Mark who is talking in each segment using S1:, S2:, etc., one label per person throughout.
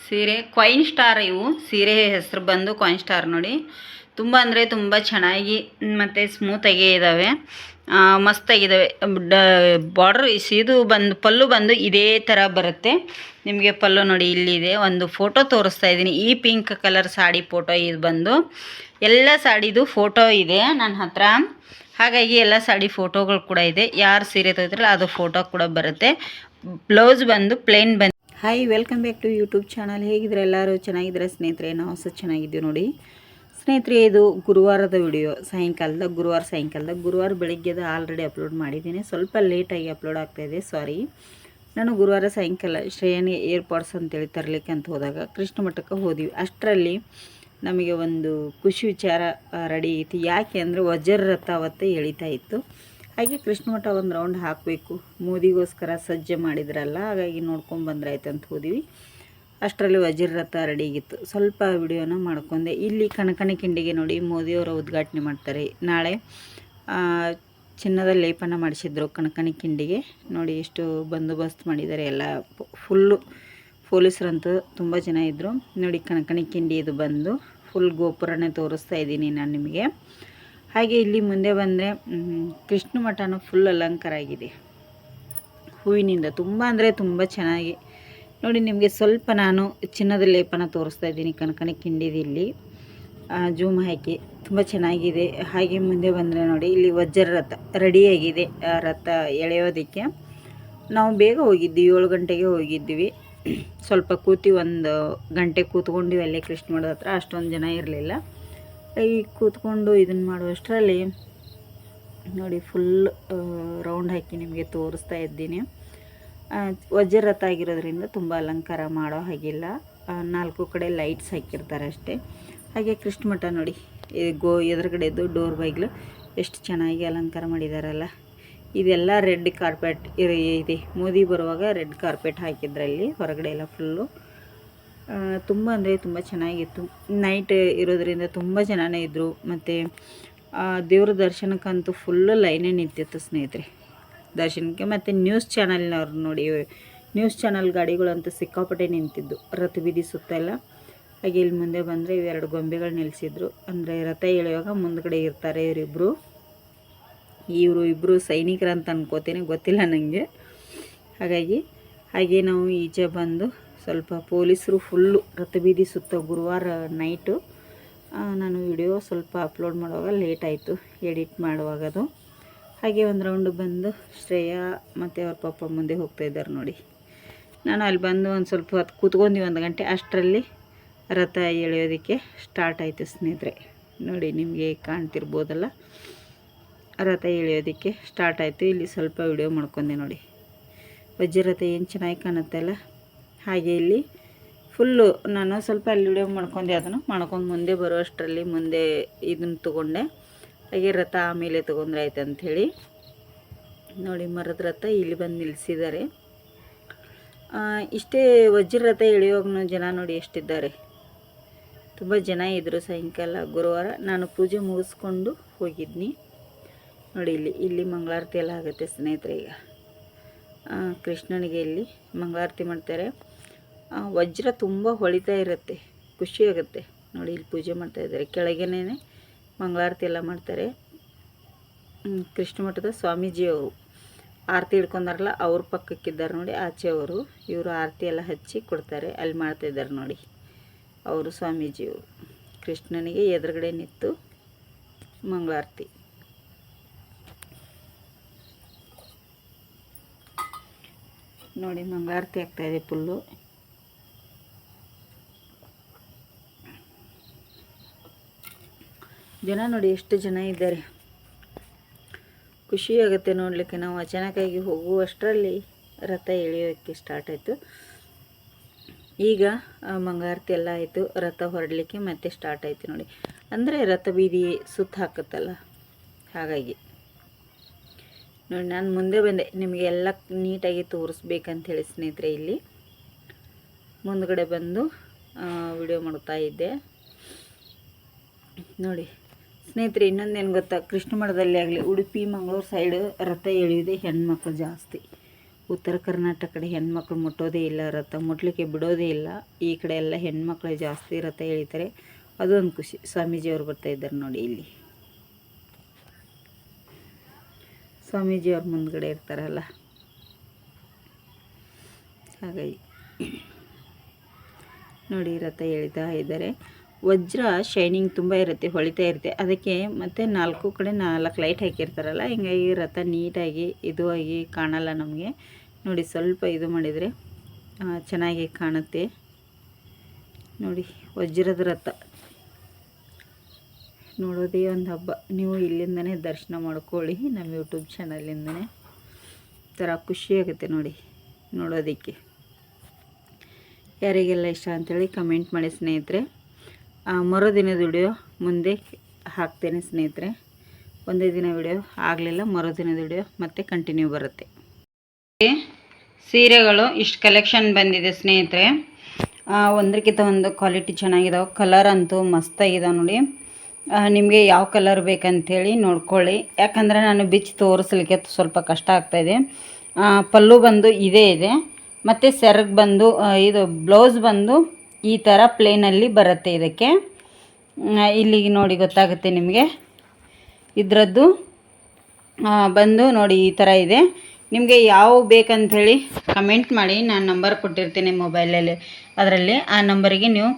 S1: ಸೀರೆ coin star. ಇವು ಸೀರೆ ಹೆಸರು ಬಂದು ಕಾಯಿನ್ ಸ್ಟಾರ್ ನೋಡಿ. ತುಂಬ ಅಂದರೆ ತುಂಬ ಚೆನ್ನಾಗಿ ಮತ್ತು ಸ್ಮೂತಾಗಿ ಇದ್ದಾವೆ, ಮಸ್ತಾಗಿದ್ದಾವೆ. ಬಾರ್ಡ್ರ್ ಇದು ಬಂದು ಪಲ್ಲು ಬಂದು ಇದೇ ಥರ ಬರುತ್ತೆ ನಿಮಗೆ. ಪಲ್ಲು ನೋಡಿ ಇಲ್ಲಿದೆ. ಒಂದು ಫೋಟೋ ತೋರಿಸ್ತಾ ಇದ್ದೀನಿ. ಈ ಪಿಂಕ್ ಕಲರ್ ಸಾಡಿ ಫೋಟೋ ಇದು ಬಂದು ಎಲ್ಲ ಸಾಡಿದು ಫೋಟೋ ಇದೆ ನನ್ನ ಹತ್ರ. ಹಾಗಾಗಿ ಎಲ್ಲ ಸಾಡಿ ಫೋಟೋಗಳು ಕೂಡ ಇದೆ. ಯಾರು ಸೀರೆ ತೆಗೆದ್ರಲ್ಲ ಅದು ಫೋಟೋ ಕೂಡ ಬರುತ್ತೆ. ಬ್ಲೌಸ್ ಬಂದು ಪ್ಲೇನ್ ಬಂದು. Hi, welcome back to YouTube channel. ಹೇಗಿದ್ರೆ ಎಲ್ಲರೂ ಚೆನ್ನಾಗಿದ್ದಾರೆ ಸ್ನೇಹಿತರೆ. ನಾವು ಸಹ ಚೆನ್ನಾಗಿದ್ದೀವಿ ನೋಡಿ ಸ್ನೇಹಿತರೆ. ಇದು ಗುರುವಾರದ ವಿಡಿಯೋ, ಗುರುವಾರ ಸಾಯಂಕಾಲದ. ಗುರುವಾರ ಬೆಳಿಗ್ಗೆದ ಆಲ್ರೆಡಿ ಅಪ್ಲೋಡ್ ಮಾಡಿದ್ದೀನಿ. ಸ್ವಲ್ಪ ಲೇಟಾಗಿ ಅಪ್ಲೋಡ್ ಆಗ್ತಾಯಿದೆ, ಸಾರಿ. ನಾನು ಗುರುವಾರ ಸಾಯಂಕಾಲ ಶ್ರೇಯನಿಗೆ ಏರ್ಪಾಡ್ಸ್ ಅಂತೇಳಿ ತರಲಿಕ್ಕೆ ಅಂತ ಹೋದಾಗ ಕೃಷ್ಣ ಮಠಕ್ಕೆ ಹೋದ್ವಿ. ಅಷ್ಟರಲ್ಲಿ ನಮಗೆ ಒಂದು ಖುಷಿ ವಿಚಾರ ರೆಡಿ ಐತಿ. ಯಾಕೆ ಅಂದರೆ ವಜ್ರ ರಥ ಅವತ್ತು ಎಳಿತಾ ಇತ್ತು. ಹಾಗೆ ಕೃಷ್ಣ ಮಠ ಒಂದು ರೌಂಡ್ ಹಾಕಬೇಕು, ಮೋದಿಗೋಸ್ಕರ ಸಜ್ಜೆ ಮಾಡಿದ್ರಲ್ಲ, ಹಾಗಾಗಿ ನೋಡ್ಕೊಂಡು ಬಂದ್ರಾಯ್ತು ಅಂತ ಹೋದ್ವಿ. ಅಷ್ಟರಲ್ಲಿ ವಜ್ರ ರಥ ರೆಡಿಗಿತ್ತು. ಸ್ವಲ್ಪ ವಿಡಿಯೋನ ಮಾಡ್ಕೊಂಡೆ. ಇಲ್ಲಿ ಕಣಕಣಿ ಕಿಂಡಿಗೆ ನೋಡಿ ಮೋದಿಯವರ ಉದ್ಘಾಟನೆ ಮಾಡ್ತಾರೆ ನಾಳೆ. ಚಿನ್ನದ ಲೇಪನ ಮಾಡಿಸಿದ್ರು ಕಣಕಣಿ ಕಿಂಡಿಗೆ. ನೋಡಿ ಎಷ್ಟು ಬಂದೋಬಸ್ತ್ ಮಾಡಿದ್ದಾರೆ ಎಲ್ಲ. ಫುಲ್ಲು ಪೊಲೀಸರಂತೂ ತುಂಬ ಜನ ಇದ್ದರು ನೋಡಿ. ಕಣಕಣಿ ಕಿಂಡಿ ಇದು ಬಂದು ಫುಲ್ ಗೋಪುರನೇ ತೋರಿಸ್ತಾ ಇದ್ದೀನಿ ನಾನು ನಿಮಗೆ. ಹಾಗೆ ಇಲ್ಲಿ ಮುಂದೆ ಬಂದರೆ ಕೃಷ್ಣ ಮಠನೂ ಫುಲ್ ಅಲಂಕಾರ ಆಗಿದೆ ಹೂವಿನಿಂದ. ತುಂಬ ಅಂದರೆ ತುಂಬ ಚೆನ್ನಾಗಿ ನೋಡಿ. ನಿಮಗೆ ಸ್ವಲ್ಪ ನಾನು ಚಿನ್ನದ ಲೇಪನ ತೋರಿಸ್ತಾ ಇದ್ದೀನಿ ಕಣಕಣಿ ಕಿಂಡಿದಿಲ್ಲಿ ಜೂಮ್ ಹಾಕಿ. ತುಂಬ ಚೆನ್ನಾಗಿದೆ. ಹಾಗೆ ಮುಂದೆ ಬಂದರೆ ನೋಡಿ ಇಲ್ಲಿ ವಜ್ರ ರಥ ರೆಡಿಯಾಗಿದೆ. ರಥ ಎಳೆಯೋದಕ್ಕೆ ನಾವು ಬೇಗ ಹೋಗಿದ್ವಿ, 7 ಗಂಟೆಗೆ ಹೋಗಿದ್ವಿ. ಸ್ವಲ್ಪ ಕೂತಿ 1 ಗಂಟೆ ಕೂತ್ಕೊಂಡಿವಿ ಅಲ್ಲೇ ಕೃಷ್ಣ ಮಠದ ಹತ್ರ. ಅಷ್ಟೊಂದು ಜನ ಇರಲಿಲ್ಲ. ಈ ಕೂತ್ಕೊಂಡು ಇದನ್ನು ಮಾಡುವಷ್ಟರಲ್ಲಿ ನೋಡಿ ಫುಲ್ ರೌಂಡ್ ಹಾಕಿ ನಿಮಗೆ ತೋರಿಸ್ತಾ ಇದ್ದೀನಿ. ವಜ್ರ ರಥ ಆಗಿರೋದ್ರಿಂದ ತುಂಬ ಅಲಂಕಾರ ಮಾಡೋ ಹಾಗಿಲ್ಲ. 4 ಕಡೆ ಲೈಟ್ಸ್ ಹಾಕಿರ್ತಾರೆ ಅಷ್ಟೇ. ಹಾಗೆ ಕೃಷ್ಣ ಮಠ ನೋಡಿ, ಎದುರುಗಡೆದು ಡೋರ್ ಬಾಗಿಲು ಎಷ್ಟು ಚೆನ್ನಾಗಿ ಅಲಂಕಾರ ಮಾಡಿದಾರಲ್ಲ. ಇದೆಲ್ಲ ರೆಡ್ ಕಾರ್ಪೆಟ್ ಇದೆ. ಮೋದಿ ಬರುವಾಗ ರೆಡ್ ಕಾರ್ಪೆಟ್ ಹಾಕಿದ್ರಲ್ಲಿ ಹೊರಗಡೆ ಎಲ್ಲ ಫುಲ್ಲು. ತುಂಬ ಅಂದರೆ ತುಂಬ ಚೆನ್ನಾಗಿತ್ತು. ನೈಟ್ ಇರೋದ್ರಿಂದ ತುಂಬ ಜನನೇ ಇದ್ದರು. ಮತ್ತು ದೇವ್ರ ದರ್ಶನಕ್ಕಂತೂ ಫುಲ್ಲು ಲೈನೇ ನಿಂತಿತ್ತು ಸ್ನೇಹಿತರೆ ದರ್ಶನಕ್ಕೆ. ಮತ್ತು ನ್ಯೂಸ್ ಚಾನಲ್ನವ್ರು ನೋಡಿ, ನ್ಯೂಸ್ ಚಾನಲ್ ಗಾಡಿಗಳಂತೂ ಸಿಕ್ಕಾಪಟ್ಟೆ ನಿಂತಿದ್ದು ರಥ ಬೀದಿ ಸುತ್ತೆಲ್ಲ. ಹಾಗೆ ಇಲ್ಲಿ ಮುಂದೆ ಬಂದರೆ ಇವೆರಡು ಗೊಂಬೆಗಳು ನಿಲ್ಲಿಸಿದ್ರು. ಅಂದರೆ ರಥ ಎಳೆಯುವಾಗ ಮುಂದ್ಗಡೆ ಇರ್ತಾರೆ ಇವರು ಇಬ್ಬರು ಸೈನಿಕರಂತ ಅನ್ಕೋತೀನಿ, ಗೊತ್ತಿಲ್ಲ ನನಗೆ. ಹಾಗೆ ನಾವು ಈಚೆ ಬಂದು ಸ್ವಲ್ಪ ಪೊಲೀಸರು ಫುಲ್ಲು ರಥ ಬೀದಿ ಸುತ್ತ. ಗುರುವಾರ ನೈಟು ನಾನು ವಿಡಿಯೋ ಸ್ವಲ್ಪ ಅಪ್ಲೋಡ್ ಮಾಡುವಾಗ ಲೇಟ್ ಆಯಿತು ಎಡಿಟ್ ಮಾಡುವಾಗದು. ಹಾಗೆ ಒಂದು ರೌಂಡು ಬಂದು ಶ್ರೇಯಾ ಮತ್ತು ಅವ್ರ ಪಾಪ ಮುಂದೆ ಹೋಗ್ತಾಯಿದ್ದಾರೆ ನೋಡಿ. ನಾನು ಅಲ್ಲಿ ಬಂದು ಒಂದು ಸ್ವಲ್ಪ ಹೊತ್ತು ಕೂತ್ಕೊಂಡು 1 ಗಂಟೆ. ಅಷ್ಟರಲ್ಲಿ ರಥ ಎಳೆಯೋದಕ್ಕೆ ಸ್ಟಾರ್ಟ್ ಆಯಿತು ಸ್ನೇಹಿತರೆ. ನೋಡಿ ನಿಮಗೆ ಕಾಣ್ತಿರ್ಬೋದಲ್ಲ, ರಥ ಎಳೆಯೋದಕ್ಕೆ ಸ್ಟಾರ್ಟ್ ಆಯಿತು. ಇಲ್ಲಿ ಸ್ವಲ್ಪ ವಿಡಿಯೋ ಮಾಡ್ಕೊಂಡೆ ನೋಡಿ. ವಜ್ರ ರಥ ಏನು ಚೆನ್ನಾಗಿ ಕಾಣುತ್ತಲ್ಲ. ಹಾಗೆ ಇಲ್ಲಿ ಫುಲ್ಲು ನಾನು ಸ್ವಲ್ಪ ಅಲ್ಲಿ ವಿಡಿಯೋ ಮಾಡ್ಕೊಂಡೆ. ಅದನ್ನು ಮಾಡ್ಕೊಂಡು ಮುಂದೆ ಬರುವಷ್ಟರಲ್ಲಿ ಮುಂದೆ ಇದನ್ನು ತೊಗೊಂಡೆ. ಹಾಗೆ ರಥ ಆಮೇಲೆ ತೊಗೊಂಡ್ರೆ ಆಯ್ತು ಅಂಥೇಳಿ ನೋಡಿ. ಮರದ ರಥ ಇಲ್ಲಿ ಬಂದು ನಿಲ್ಲಿಸಿದ್ದಾರೆ. ಇಷ್ಟೇ ವಜ್ರ ರಥ ಎಳೆಯುವಾಗ ಜನ ನೋಡಿ ಎಷ್ಟಿದ್ದಾರೆ. ತುಂಬ ಜನ ಇದ್ದರು ಸಾಯಂಕಾಲ ಗುರುವಾರ. ನಾನು ಪೂಜೆ ಮುಗಿಸ್ಕೊಂಡು ಹೋಗಿದ್ನಿ ನೋಡಿ. ಇಲ್ಲಿ ಮಂಗಳಾರತಿ ಎಲ್ಲ ಆಗುತ್ತೆ ಸ್ನೇಹಿತರೆ. ಈಗ ಕೃಷ್ಣನಿಗೆ ಇಲ್ಲಿ ಮಂಗಳಾರತಿ ಮಾಡ್ತಾರೆ. ವಜ್ರ ತುಂಬ ಹೊಳಿತಾ ಇರುತ್ತೆ, ಖುಷಿ ಆಗುತ್ತೆ ನೋಡಿ. ಇಲ್ಲಿ ಪೂಜೆ ಮಾಡ್ತಾಯಿದ್ದಾರೆ. ಕೆಳಗೇನೆ ಮಂಗಳಾರತಿ ಎಲ್ಲ ಮಾಡ್ತಾರೆ. ಕೃಷ್ಣ ಮಠದ ಸ್ವಾಮೀಜಿಯವರು ಆರತಿ ಹಿಡ್ಕೊಂಡಾರಲ್ಲ, ಅವ್ರ ಪಕ್ಕಕ್ಕಿದ್ದಾರೆ ನೋಡಿ ಆಚೆಯವರು. ಇವರು ಆರತಿ ಎಲ್ಲ ಹಚ್ಚಿ ಕೊಡ್ತಾರೆ. ಅಲ್ಲಿ ಮಾಡ್ತಾಯಿದ್ದಾರೆ ನೋಡಿ ಅವರು ಸ್ವಾಮೀಜಿಯವರು. ಕೃಷ್ಣನಿಗೆ ಎದುರುಗಡೆ ನಿಂತು ಮಂಗಳಾರತಿ ನೋಡಿ. ಮಂಗಳಾರತಿ ಆಗ್ತಾಯಿದೆ ಫುಲ್ಲು. ಜನ ನೋಡಿ ಎಷ್ಟು ಜನ ಇದ್ದಾರೆ. ಖುಷಿ ಆಗುತ್ತೆ ನೋಡಲಿಕ್ಕೆ. ನಾವು ಅಚಾನಕ್ಕಾಗಿ ಹೋಗುವಷ್ಟರಲ್ಲಿ ರಥ ಎಳೆಯೋಕ್ಕೆ ಸ್ಟಾರ್ಟ್ ಆಯಿತು. ಈಗ ಮಂಗಳಾರತಿ ಎಲ್ಲ ಆಯಿತು. ರಥ ಹೊರಡಲಿಕ್ಕೆ ಮತ್ತೆ ಸ್ಟಾರ್ಟ್ ಆಯಿತು ನೋಡಿ. ಅಂದರೆ ರಥ ಬೀದಿ ಸುತ್ತ ಹಾಕುತ್ತಲ್ಲ, ಹಾಗಾಗಿ ನೋಡಿ ನಾನು ಮುಂದೆ ಬಂದೆ ನಿಮಗೆ ಎಲ್ಲ ನೀಟಾಗಿ ತೋರಿಸ್ಬೇಕಂಥೇಳಿ ಸ್ನೇಹಿತರೆ. ಇಲ್ಲಿ ಮುಂದ್ಗಡೆ ಬಂದು ವಿಡಿಯೋ ಮಾಡ್ತಾ ಇದ್ದೆ ನೋಡಿ ಸ್ನೇಹಿತರೆ. ಇನ್ನೊಂದೇನು ಗೊತ್ತಾ, ಕೃಷ್ಣ ಮಠದಲ್ಲಿ ಆಗಲಿ ಉಡುಪಿ ಮಂಗಳೂರು ಸೈಡ್ ರಥ ಎಳೆಯೋದೇ ಹೆಣ್ಮಕ್ಳು ಜಾಸ್ತಿ. ಉತ್ತರ ಕರ್ನಾಟಕ ಕಡೆ ಹೆಣ್ಮಕ್ಳು ಮುಟ್ಟೋದೇ ಇಲ್ಲ, ರಥ ಮುಟ್ಲಿಕ್ಕೆ ಬಿಡೋದೇ ಇಲ್ಲ. ಈ ಕಡೆ ಎಲ್ಲ ಹೆಣ್ಮಕ್ಳು ಜಾಸ್ತಿ ರಥ ಎಳಿತಾರೆ. ಅದೊಂದು ಖುಷಿ. ಸ್ವಾಮೀಜಿಯವರು ಬರ್ತಾ ಇದ್ದಾರೆ ನೋಡಿ. ಇಲ್ಲಿ ಸ್ವಾಮೀಜಿಯವ್ರ ಮುಂದ್ಗಡೆ ಇರ್ತಾರಲ್ಲ, ಹಾಗಾಗಿ ನೋಡಿ ರಥ ಎಳಿತಾ ಇದ್ದಾರೆ. ವಜ್ರ ಶೈನಿಂಗ್ ತುಂಬ ಇರುತ್ತೆ, ಹೊಳಿತಾ ಇರುತ್ತೆ. ಅದಕ್ಕೆ ಮತ್ತು 4 ಕಡೆ 4 ಲೈಟ್ ಹಾಕಿರ್ತಾರಲ್ಲ, ಹಿಂಗಾಗಿ ರಥ ನೀಟಾಗಿ ಇದು ಆಗಿ ಕಾಣಲ್ಲ ನಮಗೆ. ನೋಡಿ ಸ್ವಲ್ಪ ಇದು ಮಾಡಿದರೆ ಚೆನ್ನಾಗಿ ಕಾಣುತ್ತೆ. ನೋಡಿ ವಜ್ರದ ರಥ ನೋಡೋದೇ ಒಂದು ಹಬ್ಬ. ನೀವು ಇಲ್ಲಿಂದನೇ ದರ್ಶನ ಮಾಡ್ಕೊಳ್ಳಿ, ನಮ್ಮ ಯೂಟ್ಯೂಬ್ ಚಾನಲಿಂದನೇ. ಥರ ಖುಷಿಯಾಗುತ್ತೆ ನೋಡಿ ನೋಡೋದಕ್ಕೆ. ಯಾರಿಗೆಲ್ಲ ಇಷ್ಟ ಅಂಥೇಳಿ ಕಮೆಂಟ್ ಮಾಡಿ ಸ್ನೇಹಿತರೆ. ಮರುದಿನದ ವಿಡಿಯೋ ಮುಂದೆ ಹಾಕ್ತೇನೆ ಸ್ನೇಹಿತರೆ. ಒಂದೇ ದಿನ ವಿಡಿಯೋ ಆಗಲಿಲ್ಲ, ಮರುದಿನದ ವಿಡಿಯೋ ಮತ್ತೆ ಕಂಟಿನ್ಯೂ ಬರುತ್ತೆ. ಸೀರೆಗಳು ಇಷ್ಟು ಕಲೆಕ್ಷನ್ ಬಂದಿದೆ ಸ್ನೇಹಿತರೆ. ಒಂದಕ್ಕಿಂತ ಒಂದು ಕ್ವಾಲಿಟಿ ಚೆನ್ನಾಗಿದಾವೆ. ಕಲರ್ ಅಂತೂ ಮಸ್ತಾಗಿದಾವೆ ನೋಡಿ. ನಿಮಗೆ ಯಾವ ಕಲರ್ ಬೇಕಂತೇಳಿ ನೋಡ್ಕೊಳ್ಳಿ. ಯಾಕಂದರೆ ನಾನು ಬಿಚ್ಚಿ ತೋರಿಸ್ಲಿಕ್ಕೆ ಸ್ವಲ್ಪ ಕಷ್ಟ ಆಗ್ತಾಯಿದೆ. ಪಲ್ಲು ಬಂದು ಇದೇ ಇದೆ, ಮತ್ತು ಸೆರಗ್ ಬಂದು ಇದು ಬ್ಲೌಸ್ ಬಂದು ಈ ಥರ ಪ್ಲೇನಲ್ಲಿ ಬರುತ್ತೆ. ಇದಕ್ಕೆ ಇಲ್ಲಿಗೆ ನೋಡಿ ಗೊತ್ತಾಗುತ್ತೆ ನಿಮಗೆ. ಇದರದ್ದು ಬಂದು ನೋಡಿ ಈ ಥರ ಇದೆ. ನಿಮಗೆ ಯಾವ ಬೇಕಂಥೇಳಿ ಕಮೆಂಟ್ ಮಾಡಿ, ನಾನು ನಂಬರ್ ಕೊಟ್ಟಿರ್ತೀನಿ ಮೊಬೈಲಲ್ಲಿ, ಅದರಲ್ಲಿ ಆ ನಂಬರಿಗೆ ನೀವು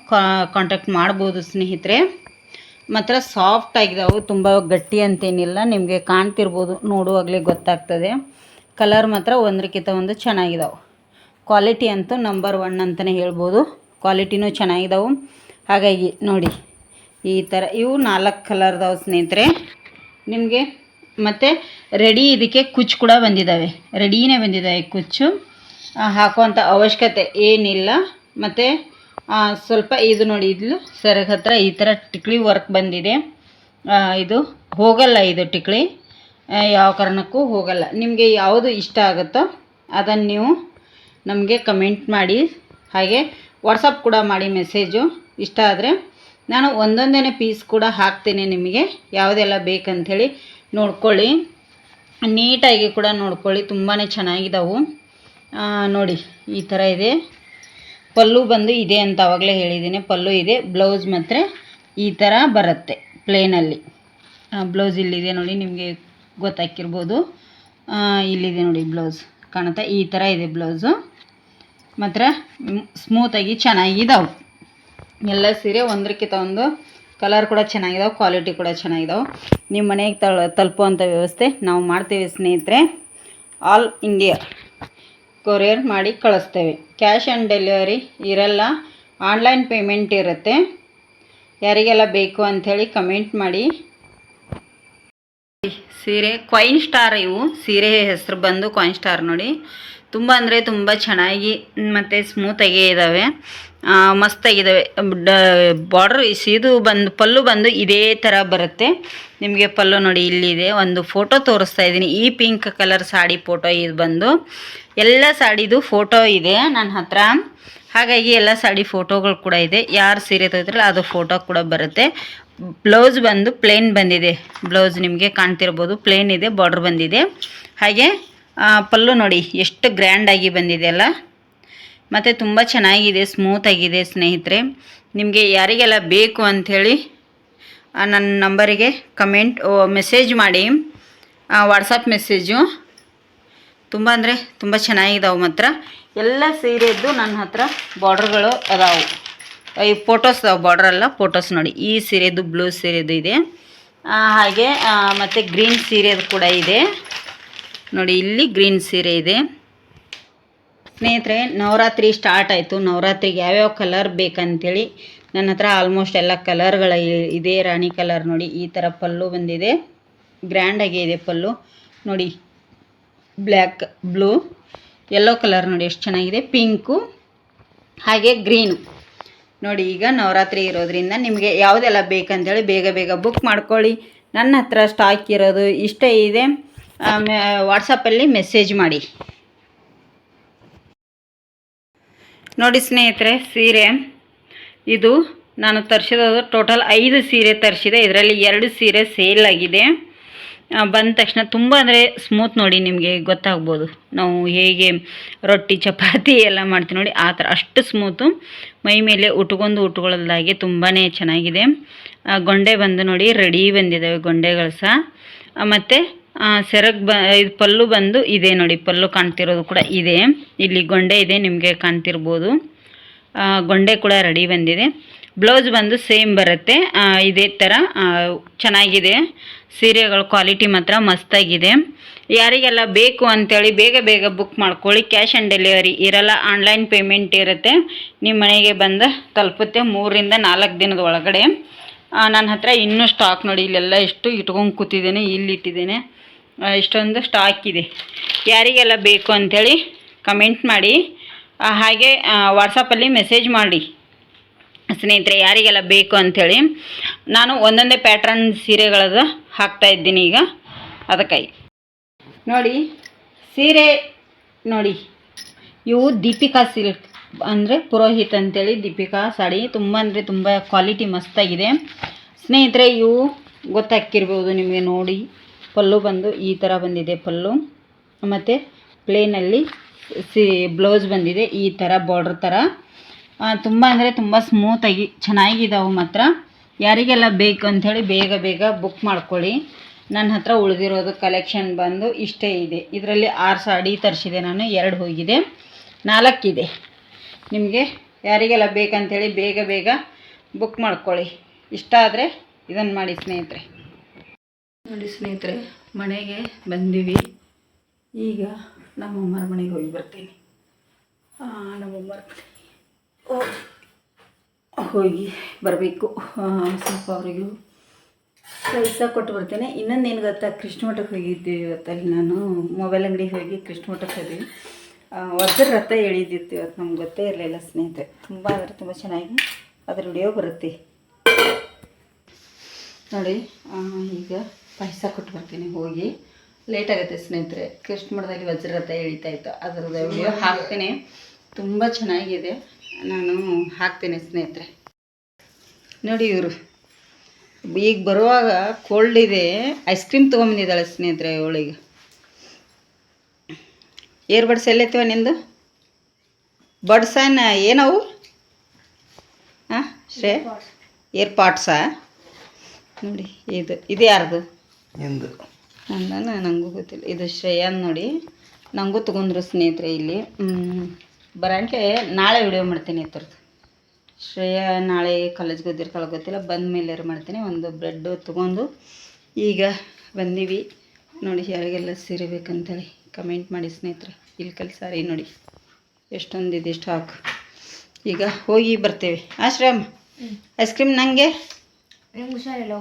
S1: ಕಾಂಟ್ಯಾಕ್ಟ್ ಮಾಡ್ಬೋದು ಸ್ನೇಹಿತರೆ. ಮಾತ್ರ ಸಾಫ್ಟ್ ಆಗಿದಾವೆ, ತುಂಬ ಗಟ್ಟಿ ಅಂತೇನಿಲ್ಲ. ನಿಮಗೆ ಕಾಣ್ತಿರ್ಬೋದು, ನೋಡುವಾಗಲೇ ಗೊತ್ತಾಗ್ತದೆ. ಕಲರ್ ಮಾತ್ರ ಒಂದಕ್ಕಿಂತ ಒಂದು ಚೆನ್ನಾಗಿದಾವೆ. ಕ್ವಾಲಿಟಿ ಅಂತೂ ನಂಬರ್ 1 ಅಂತಲೇ ಹೇಳ್ಬೋದು. ಕ್ವಾಲಿಟಿನೂ ಚೆನ್ನಾಗಿದಾವೆ. ಹಾಗಾಗಿ ನೋಡಿ ಈ ಥರ ಇವು 4 ಕಲರ್ದಾವೆ ಸ್ನೇಹಿತರೆ ನಿಮಗೆ. ಮತ್ತು ರೆಡಿ ಇದಕ್ಕೆ ಕುಚ್ಚು ಕೂಡ ಬಂದಿದ್ದಾವೆ, ರೆಡಿನೇ ಬಂದಿದ್ದಾವೆ. ಕುಚ್ಚು ಹಾಕುವಂಥ ಅವಶ್ಯಕತೆ ಏನಿಲ್ಲ. ಮತ್ತು ಸ್ವಲ್ಪ ಇದು ನೋಡಿ, ಇದು ಸೆರಗ ಹತ್ರ ಈ ಥರ ಟಿಕ್ಲಿ ವರ್ಕ್ ಬಂದಿದೆ. ಇದು ಹೋಗಲ್ಲ, ಇದು ಟಿಕ್ಲಿ ಯಾವ ಕಾರಣಕ್ಕೂ ಹೋಗಲ್ಲ. ನಿಮಗೆ ಯಾವುದು ಇಷ್ಟ ಆಗುತ್ತೋ ಅದನ್ನು ನೀವು ನಮಗೆ ಕಮೆಂಟ್ ಮಾಡಿ, ಹಾಗೆ ವಾಟ್ಸಪ್ ಕೂಡ ಮಾಡಿ ಮೆಸೇಜು. ಇಷ್ಟ ಆದರೆ ನಾನು ಒಂದೊಂದೇ ಪೀಸ್ ಕೂಡ ಹಾಕ್ತೇನೆ ನಿಮಗೆ. ಯಾವುದೆಲ್ಲ ಬೇಕಂಥೇಳಿ ನೋಡ್ಕೊಳ್ಳಿ, ನೀಟಾಗಿ ಕೂಡ ನೋಡ್ಕೊಳ್ಳಿ. ತುಂಬಾ ಚೆನ್ನಾಗಿದ್ದಾವೆ ನೋಡಿ. ಈ ಥರ ಇದೆ. ಪಲ್ಲು ಬಂದು ಇದೆ ಅಂತ ಆವಾಗಲೇ ಹೇಳಿದ್ದೀನಿ. ಪಲ್ಲು ಇದೆ, ಬ್ಲೌಸ್ ಮಾತ್ರ ಈ ಥರ ಬರುತ್ತೆ ಪ್ಲೇನಲ್ಲಿ. ಬ್ಲೌಸ್ ಇಲ್ಲಿದೆ ನೋಡಿ, ನಿಮಗೆ ಗೊತ್ತಾಗಿರ್ಬೋದು. ಇಲ್ಲಿದೆ ನೋಡಿ ಬ್ಲೌಸ್ ಕಾಣುತ್ತಾ. ಈ ಥರ ಇದೆ ಬ್ಲೌಸು. ಮಾತ್ರ ಸ್ಮೂತಾಗಿ ಚೆನ್ನಾಗಿದ್ದಾವೆ ಎಲ್ಲ ಸೀರೆ. ಒಂದಕ್ಕಿಂತ ಒಂದು ಕಲರ್ ಕೂಡ ಚೆನ್ನಾಗಿದ್ದಾವೆ, ಕ್ವಾಲಿಟಿ ಕೂಡ ಚೆನ್ನಾಗಿದ್ದಾವೆ. ನಿಮ್ಮ ಮನೆಗೆ ತಲುಪುವಂಥ ವ್ಯವಸ್ಥೆ ನಾವು ಮಾಡ್ತೇವೆ ಸ್ನೇಹಿತರೆ. ಆಲ್ ಇಂಡಿಯಾ ಕೊರಿಯರ್ ಮಾಡಿ ಕಳಿಸ್ತೇವೆ. ಕ್ಯಾಶ್ ಆನ್ ಡೆಲಿವರಿ ಇರಲ್ಲ, ಆನ್ಲೈನ್ ಪೇಮೆಂಟ್ ಇರುತ್ತೆ. ಯಾರಿಗೆಲ್ಲ ಬೇಕು ಅಂಥೇಳಿ ಕಮೆಂಟ್ ಮಾಡಿ. ಸೀರೆ ಕಾಯಿನ್ ಸ್ಟಾರ್, ಇವು ಸೀರೆ ಹೆಸರು ಬಂದು ಕಾಯಿನ್ ಸ್ಟಾರ್ ನೋಡಿ. ತುಂಬ ಅಂದರೆ ತುಂಬ ಚೆನ್ನಾಗಿ ಮತ್ತು ಸ್ಮೂತಾಗೇ ಇದ್ದಾವೆ, ಮಸ್ತಾಗಿದ್ದಾವೆ. ಬಾರ್ಡ್ರ್ ಇದು ಬಂದು ಪಲ್ಲು ಬಂದು ಇದೇ ಥರ ಬರುತ್ತೆ ನಿಮಗೆ. ಪಲ್ಲು ನೋಡಿ ಇಲ್ಲಿದೆ. ಒಂದು ಫೋಟೋ ತೋರಿಸ್ತಾ ಇದ್ದೀನಿ. ಈ ಪಿಂಕ್ ಕಲರ್ ಸಾಡಿ ಫೋಟೋ ಇದು ಬಂದು ಎಲ್ಲ ಸಾಡಿದು ಫೋಟೋ ಇದೆ ನನ್ನ ಹತ್ರ. ಹಾಗಾಗಿ ಎಲ್ಲ ಸಾಡಿ ಫೋಟೋಗಳು ಕೂಡ ಇದೆ. ಯಾರು ಸೀರೆ ತೆಗೆದ್ರಲ್ಲ ಅದು ಫೋಟೋ ಕೂಡ ಬರುತ್ತೆ. ಬ್ಲೌಸ್ ಬಂದು ಪ್ಲೇನ್ ಬಂದಿದೆ. ಬ್ಲೌಸ್ ನಿಮಗೆ ಕಾಣ್ತಿರ್ಬೋದು, ಪ್ಲೇನ್ ಇದೆ, ಬಾರ್ಡ್ರ್ ಬಂದಿದೆ. ಹಾಗೆ ಪಲ್ಲು ನೋಡಿ ಎಷ್ಟು ಗ್ರ್ಯಾಂಡಾಗಿ ಬಂದಿದೆ ಅಲ್ಲ. ಮತ್ತು ತುಂಬ ಚೆನ್ನಾಗಿದೆ, ಸ್ಮೂತಾಗಿದೆ ಸ್ನೇಹಿತರೆ. ನಿಮಗೆ ಯಾರಿಗೆಲ್ಲ ಬೇಕು ಅಂಥೇಳಿ ನನ್ನ ನಂಬರಿಗೆ ಮೆಸೇಜ್ ಮಾಡಿ, ವಾಟ್ಸಪ್ ಮೆಸೇಜು. ತುಂಬ ಅಂದರೆ ತುಂಬ ಚೆನ್ನಾಗಿದ್ದಾವೆ. ಮಾತ್ರ ಎಲ್ಲ ಸೀರೆದ್ದು ನನ್ನ ಹತ್ರ ಬಾರ್ಡ್ರ್ಗಳು ಅದಾವೆ. ಈ ಫೋಟೋಸ್ ಅದಾವೆ, ಬಾರ್ಡ್ರಲ್ಲ ಫೋಟೋಸ್ ನೋಡಿ. ಈ ಸೀರೆದು ಬ್ಲೂ ಸೀರೆದು ಇದೆ, ಹಾಗೆ ಮತ್ತು ಗ್ರೀನ್ ಸೀರೆದು ಕೂಡ ಇದೆ ನೋಡಿ. ಇಲ್ಲಿ ಗ್ರೀನ್ ಸೀರೆ ಇದೆ ಸ್ನೇಹಿತರೆ. ನವರಾತ್ರಿ ಸ್ಟಾರ್ಟ್ ಆಯಿತು. ನವರಾತ್ರಿಗೆ ಯಾವ್ಯಾವ ಕಲರ್ ಬೇಕಂತೇಳಿ ನನ್ನ ಹತ್ರ ಆಲ್ಮೋಸ್ಟ್ ಎಲ್ಲ ಕಲರ್ಗಳ ಇದೆ. ರಾಣಿ ಕಲರ್ ನೋಡಿ, ಈ ಥರ ಪಲ್ಲು ಬಂದಿದೆ, ಗ್ರ್ಯಾಂಡಾಗಿ ಇದೆ ಪಲ್ಲು ನೋಡಿ. ಬ್ಲ್ಯಾಕ್, ಬ್ಲೂ, ಯೆಲ್ಲೋ ಕಲರ್ ನೋಡಿ ಎಷ್ಟು ಚೆನ್ನಾಗಿದೆ. ಪಿಂಕು ಹಾಗೆ ಗ್ರೀನು ನೋಡಿ. ಈಗ ನವರಾತ್ರಿ ಇರೋದ್ರಿಂದ ನಿಮಗೆ ಯಾವುದೆಲ್ಲ ಬೇಕಂತೇಳಿ ಬೇಗ ಬೇಗ ಬುಕ್ ಮಾಡ್ಕೊಳ್ಳಿ. ನನ್ನ ಹತ್ರ ಸ್ಟಾಕ್ ಇರೋದು ಇಷ್ಟ ಇದೆ. ವಾಟ್ಸಪ್ಪಲ್ಲಿ ಮೆಸೇಜ್ ಮಾಡಿ ನೋಡಿ ಸ್ನೇಹಿತರೆ. ಸೀರೆ ಇದು ನಾನು ತರಿಸಿರೋದು ಟೋಟಲ್ 5 ಸೀರೆ ತರಿಸಿದೆ. ಇದರಲ್ಲಿ 2 ಸೀರೆ ಸೇಲ್ ಆಗಿದೆ. ಬಂದ ತಕ್ಷಣ ತುಂಬ ಅಂದರೆ ಸ್ಮೂತ್ ನೋಡಿ, ನಿಮಗೆ ಗೊತ್ತಾಗ್ಬೋದು ನಾವು ಹೇಗೆ ರೊಟ್ಟಿ ಚಪಾತಿ ಎಲ್ಲ ಮಾಡ್ತೀವಿ ನೋಡಿ ಆ ಥರ ಅಷ್ಟು ಸ್ಮೂತು. ಮೈ ಮೇಲೆ ಉಟ್ಕೊಳ್ಳೋದಾಗೆ ತುಂಬಾ ಚೆನ್ನಾಗಿದೆ. ಗೊಂಡೆ ಬಂದು ನೋಡಿ ರೆಡಿ ಬಂದಿದ್ದಾವೆ ಗೊಂಡೆಗಳು ಸಹ. ಮತ್ತು ಸೆರಗ್ ಇದು ಪಲ್ಲು ಬಂದು ಇದೆ ನೋಡಿ, ಪಲ್ಲು ಕಾಣ್ತಿರೋದು ಕೂಡ ಇದೆ. ಇಲ್ಲಿ ಗೊಂಡೆ ಇದೆ, ನಿಮಗೆ ಕಾಣ್ತಿರ್ಬೋದು. ಗೊಂಡೆ ಕೂಡ ರೆಡಿ ಬಂದಿದೆ. ಬ್ಲೌಸ್ ಬಂದು ಸೇಮ್ ಬರುತ್ತೆ. ಇದೇ ಥರ ಚೆನ್ನಾಗಿದೆ. ಸೀರೆಗಳ ಕ್ವಾಲಿಟಿ ಮಾತ್ರ ಮಸ್ತಾಗಿದೆ. ಯಾರಿಗೆಲ್ಲ ಬೇಕು ಅಂಥೇಳಿ ಬೇಗ ಬೇಗ ಬುಕ್ ಮಾಡ್ಕೊಳ್ಳಿ. ಕ್ಯಾಶ್ ಆನ್ ಡೆಲಿವರಿ ಇರಲ್ಲ, ಆನ್ಲೈನ್ ಪೇಮೆಂಟ್ ಇರುತ್ತೆ. ನಿಮ್ಮ ಮನೆಗೆ ಬಂದು ತಲುಪುತ್ತೆ 3 ರಿಂದ 4 ದಿನದ ಒಳಗಡೆ. ನನ್ನ ಹತ್ರ ಇನ್ನೂ ಸ್ಟಾಕ್ ನೋಡಿ, ಇಲ್ಲೆಲ್ಲ ಎಷ್ಟು ಇಟ್ಕೊಂಡು ಕೂತಿದ್ದೇನೆ, ಇಲ್ಲಿ ಇಟ್ಟಿದ್ದೇನೆ. ಇಷ್ಟೊಂದು ಸ್ಟಾಕ್ ಇದೆ. ಯಾರಿಗೆಲ್ಲ ಬೇಕು ಅಂಥೇಳಿ ಕಮೆಂಟ್ ಮಾಡಿ, ಹಾಗೆ ವಾಟ್ಸಪ್ಪಲ್ಲಿ ಮೆಸೇಜ್ ಮಾಡಿ ಸ್ನೇಹಿತರೆ, ಯಾರಿಗೆಲ್ಲ ಬೇಕು ಅಂಥೇಳಿ. ನಾನು ಒಂದೊಂದೇ ಪ್ಯಾಟ್ರನ್ ಸೀರೆಗಳದ್ದು ಹಾಕ್ತಾಯಿದ್ದೀನಿ ಈಗ. ಅದಕ್ಕಾಗಿ ನೋಡಿ ಸೀರೆ ನೋಡಿ, ಇವು ದೀಪಿಕಾ ಸಿಲ್ಕ್ ಅಂದರೆ ಪುರೋಹಿತ್ ಅಂತೇಳಿ ದೀಪಿಕಾ ಸಾಡಿ. ತುಂಬ ಅಂದರೆ ತುಂಬ ಕ್ವಾಲಿಟಿ ಮಸ್ತಾಗಿದೆ ಸ್ನೇಹಿತರೆ. ಇವು ಗೊತ್ತಾಗ್ತಿರ್ಬೋದು ನಿಮಗೆ ನೋಡಿ. ಪಲ್ಲು ಬಂದು ಈ ಥರ ಬಂದಿದೆ ಪಲ್ಲು, ಮತ್ತು ಪ್ಲೇನಲ್ಲಿ ಬ್ಲೌಸ್ ಬಂದಿದೆ ಈ ಥರ ಬಾರ್ಡ್ರ್ ಥರ. ತುಂಬ ಅಂದರೆ ತುಂಬ ಸ್ಮೂತಾಗಿ ಚೆನ್ನಾಗಿದ್ದಾವೆ ಮಾತ್ರ. ಯಾರಿಗೆಲ್ಲ ಬೇಕು ಅಂಥೇಳಿ ಬೇಗ ಬೇಗ ಬುಕ್ ಮಾಡ್ಕೊಳ್ಳಿ. ನನ್ನ ಹತ್ರ ಉಳಿದಿರೋದು ಕಲೆಕ್ಷನ್ ಬಂದು ಇಷ್ಟೇ ಇದೆ. ಇದರಲ್ಲಿ 6 ಸಾಡಿ ತರಿಸಿದೆ ನಾನು, 2 ಹೋಗಿದೆ, 4 ಇದೆ. ನಿಮಗೆ ಯಾರಿಗೆಲ್ಲ ಬೇಕಂತೇಳಿ ಬೇಗ ಬೇಗ ಬುಕ್ ಮಾಡ್ಕೊಳ್ಳಿ. ಇಷ್ಟ ಆದರೆ ಇದನ್ನು ಮಾಡಿ ಸ್ನೇಹಿತರೆ. ನೋಡಿ ಸ್ನೇಹಿತರೆ, ಮನೆಗೆ ಬಂದೀವಿ. ಈಗ ನಮ್ಮಮ್ಮರ ಮನೆಗೆ ಹೋಗಿ ಬರ್ತೀನಿ. ನಮ್ಮಮ್ಮರ ಹೋಗಿ ಬರಬೇಕು. ಸ್ವಲ್ಪ ಅವರಿಗೂ ಕೆಲಸ ಕೊಟ್ಟು ಬರ್ತೇನೆ. ಇನ್ನೊಂದು ಏನು ಗೊತ್ತಾ, ಕೃಷ್ಣ ಮಠಕ್ಕೆ ಹೋಗಿದ್ದೆ ಇವತ್ತಲ್ಲಿ. ನಾನು ಮೊಬೈಲ್ ಅಂಗಡಿಗೆ ಹೋಗಿ ಕೃಷ್ಣ ಮಠಕ್ಕೆ ಹೋದ್ವಿ. ವಜ್ರ ರಥ ಎಳಿದಿತ್ತು ಇವತ್ತು, ನಮ್ಗೆ ಗೊತ್ತೇ ಇರಲಿಲ್ಲ ಸ್ನೇಹಿತರೆ. ತುಂಬ ಅಂದರೆ ತುಂಬ ಚೆನ್ನಾಗಿ ಅದ್ರ ವಿಡಿಯೋ ಬರುತ್ತೆ ನೋಡಿ. ಈಗ ಪಾಯಸ ಕೊಟ್ಟು ಬರ್ತೀನಿ ಹೋಗಿ. ಲೇಟ್ ಆಗುತ್ತೆ ಸ್ನೇಹಿತರೆ. ಕೃಷ್ಣ ಮಠದಲ್ಲಿ ವಜ್ರ ರಥ ಎಳಿತಾ ಇತ್ತು, ಅದರದ್ದು ವಿಡಿಯೋ ಹಾಕ್ತೇನೆ. ತುಂಬ ಚೆನ್ನಾಗಿದೆ, ನಾನು ಹಾಕ್ತೇನೆ ಸ್ನೇಹಿತರೆ. ನೋಡಿ ಇವರು ಈಗ ಬರುವಾಗ ಕೋಲ್ಡ್ ಇದೆ, ಐಸ್ ಕ್ರೀಮ್ ತೊಗೊಂಬಂದಿದ್ದಾಳೆ ಸ್ನೇಹಿತರೆ ಇವಳಿಗೆ. ಏರ್ಬಡ್ಸ್ ಎಲ್ಲೈತಿವ ನಿಂದು? ಬಡ್ಸನ್ ಏನವು? ಹಾಂ ಶ್ರೇ ಏರ್ಪಾಡ್ಸಾ? ನೋಡಿ ಇದು ಯಾರ್ದು? ಎಂದು ನನಗೂ ಗೊತ್ತಿಲ್ಲ. ಇದು ಶ್ರೇಯನ್ ನೋಡಿ, ನನಗೂ ತೊಗೊಂಡ್ರು ಸ್ನೇಹಿತರೆ. ಇಲ್ಲಿ ಬರೋಂಗೆ ನಾಳೆ ವಿಡಿಯೋ ಮಾಡ್ತೀನಿ ಇದ್ರದ್ದು. ಶ್ರೇಯ ನಾಳೆ ಕಾಲೇಜ್ಗೆ ಹೋದಿರ್ಕಲ್ಲ ಗೊತ್ತಿಲ್ಲ, ಬಂದ ಮೇಲೆ ಮಾಡ್ತೀನಿ. ಒಂದು ಬ್ರೆಡ್ ತೊಗೊಂಡು ಈಗ ಬಂದೀವಿ ನೋಡಿ. ಯಾರಿಗೆಲ್ಲ ಸೀರೆ ಬೇಕಂತೇಳಿ ಕಮೆಂಟ್ ಮಾಡಿ ಸ್ನೇಹಿತರೆ. ಇಲ್ಲಿ ಸಾರಿ ನೋಡಿ ಎಷ್ಟೊಂದಿದೆ ಸ್ಟಾಕ್. ಈಗ ಹೋಗಿ ಬರ್ತೇವೆ. ಶ್ರೇಯಮ್ಮ ಐಸ್ ಕ್ರೀಮ್ ನನಗೆ
S2: ಹುಷಾರಿಲ್ಲ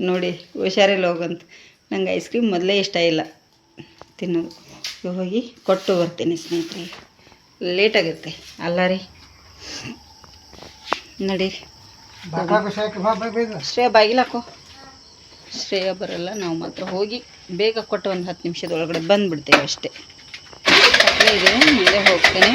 S1: ನೋಡಿ, ಹುಷಾರಿಲ್ಲ ಹೋಗಂತ. ನಂಗೆ ಐಸ್ ಕ್ರೀಮ್ ಮೊದಲೇ ಇಷ್ಟ ಇಲ್ಲ ತಿನ್ನೋದು. ಹೋಗಿ ಕೊಟ್ಟು ಬರ್ತೀನಿ ಸ್ನೇಹಿತರೆ. ಲೇಟ್ ಆಗುತ್ತೆ ಅಲ್ಲ ರೀ. ನೋಡಿ ಶ್ರೇಯ ಬಾಗಿಲಾಕೋ. ಶ್ರೇಯ ಬರಲ್ಲ, ನಾವು ಮಾತ್ರ ಹೋಗಿ ಬೇಗ ಕೊಟ್ಟು ಒಂದು 10 ನಿಮಿಷದೊಳಗಡೆ ಬಂದುಬಿಡ್ತೇವೆ ಅಷ್ಟೇ. ಇದೆ ಮುಂದೆ ಹೋಗ್ತೇನೆ.